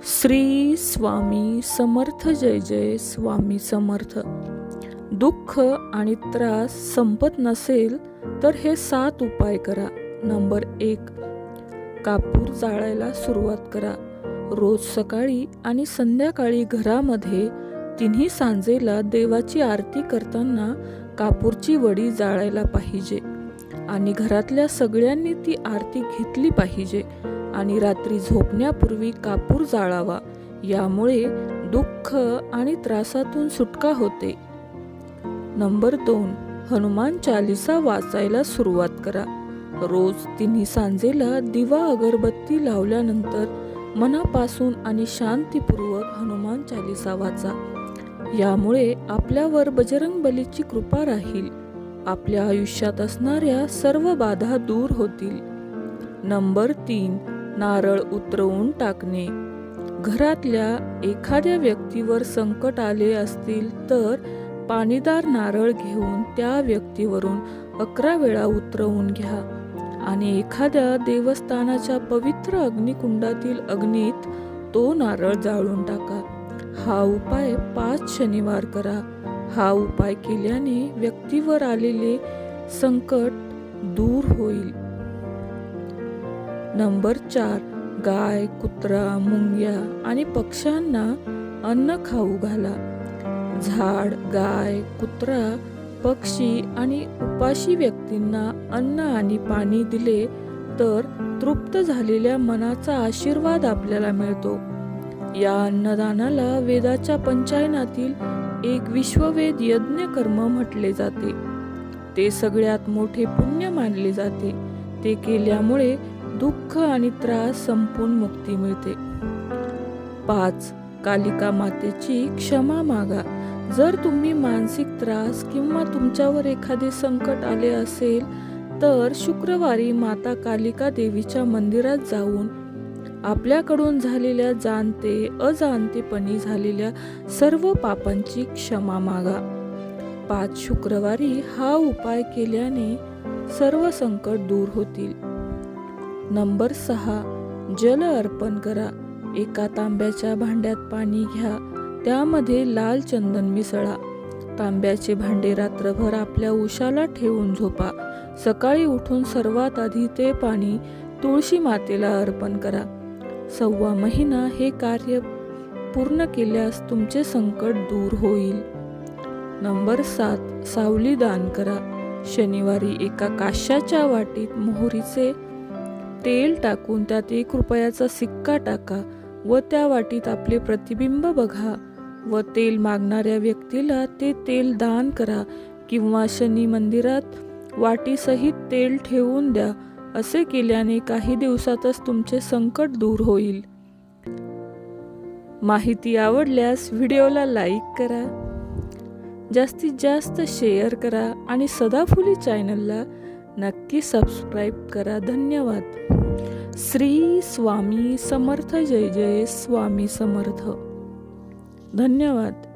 श्री स्वामी समर्थ. जय जय स्वामी समर्थ. दुःख आणि त्रास संपत नसेल तर हे 7 उपाय करा. नंबर 1, कापूर जाळायला सुरुवात करा. रोज सकाळी आणि संध्याकाळी घरामध्ये तिन्ही सांजेला देवाची आरती करताना कापूरची वडी जाळायला पाहिजे आणि घरातल्या सगळ्यांनी ती आरती घेतली पाहिजे आणि रात्री झोपण्यापूर्वी कापूर जाळावा. यामुळे दुःख आणि त्रासातून सुटका होते. नंबर 2, हनुमान चालीसा वाचायला सुरुवात करा. रोज तिन्ही सांजेला दिवा अगरबत्ती लावल्यानंतर मनापासून आणि शांतीपूर्वक हनुमान चालीसा वाचा. यामुळे आपल्यावर बजरंगबलीची कृपा राहील. आपल्या आयुष्यात असणाऱ्या सर्व बाधा दूर होतील. नंबर 3, नारळ उतरवून टाकणे. घरातल्या एखाद्या व्यक्तीवर संकट आले असतील तर पाणीदार नारळ घेऊन त्या व्यक्तीवरून 11 वेळा उतरवून घ्या आणि एखाद्या देवस्थानाच्या पवित्र अग्निकुंडातील अग्नीत तो नारळ जाळून टाका. हा उपाय 5 शनिवार करा. हा उपाय केल्याने व्यक्तीवर आलेले संकट दूर होईल. नंबर 4, गाय, कुत्रा, मुंग्या आणि पक्ष्यांना अन्न खाऊ घाला. झाड, गाय, कुत्रा, पक्षी आणि उपाशी व्यक्तींना अन्न आणि पाणी दिले तर तृप्त झालेल्या मनाचा आशीर्वाद आपल्याला मिळतो. या अन्नदानाला वेदाच्या पंचायनातील एक विश्ववेद यज्ञ कर्म म्हटले जाते. ते सगळ्यात मोठे पुण्य मानले जाते. ते केल्यामुळे दुःख आणि त्रास संपून मुक्ती मिळते. 5, कालिका मातेची क्षमा मागा. जर तुम्ही मानसिक त्रास किंवा तुमच्यावर एखादे संकट आले असेल तर शुक्रवारी माता कालिका देवीच्या मंदिरात जाऊन आपल्याकडून झालेल्या जाणते अजाणतेपणी झालेल्या सर्व पापांची क्षमा मागा. 5 शुक्रवारी हा उपाय केल्याने सर्व संकट दूर होतील. नंबर 6, जल अर्पण करा. एका तांब्याच्या भांड्यात पाणी घ्या. त्यामध्ये लाल चंदन मिसळा. तांब्याचे भांडे रात्रभर आपल्या उशाला ठेवून झोपा. सकाळी उठून सर्वात आधी ते पाणी तुळशी मातेला अर्पण करा. 1.25 महिना हे कार्य पूर्ण केल्यास तुमचे संकट दूर होईल. नंबर 7, सावली दान करा. शनिवारी एका काश्याच्या वाटीत मोहरीचे तेल टाकून त्यात 1 रुपयाचा सिक्का टाका व त्या वाटीत आपले प्रतिबिंब बघा व तेल मागणाऱ्या व्यक्तीला ते तेल दान करा किंवा शनी मंदिरात वाटीसहित तेल ठेवून द्या. असे केल्याने काही दिवसातच तुमचे संकट दूर होईल. माहिती आवडल्यास व्हिडिओला लाईक करा, जास्तीत जास्त शेअर करा आणि सदाफुली चॅनलला नक्की सबस्क्राईब करा. धन्यवाद. श्री स्वामी समर्थ. जय जय स्वामी समर्थ. धन्यवाद.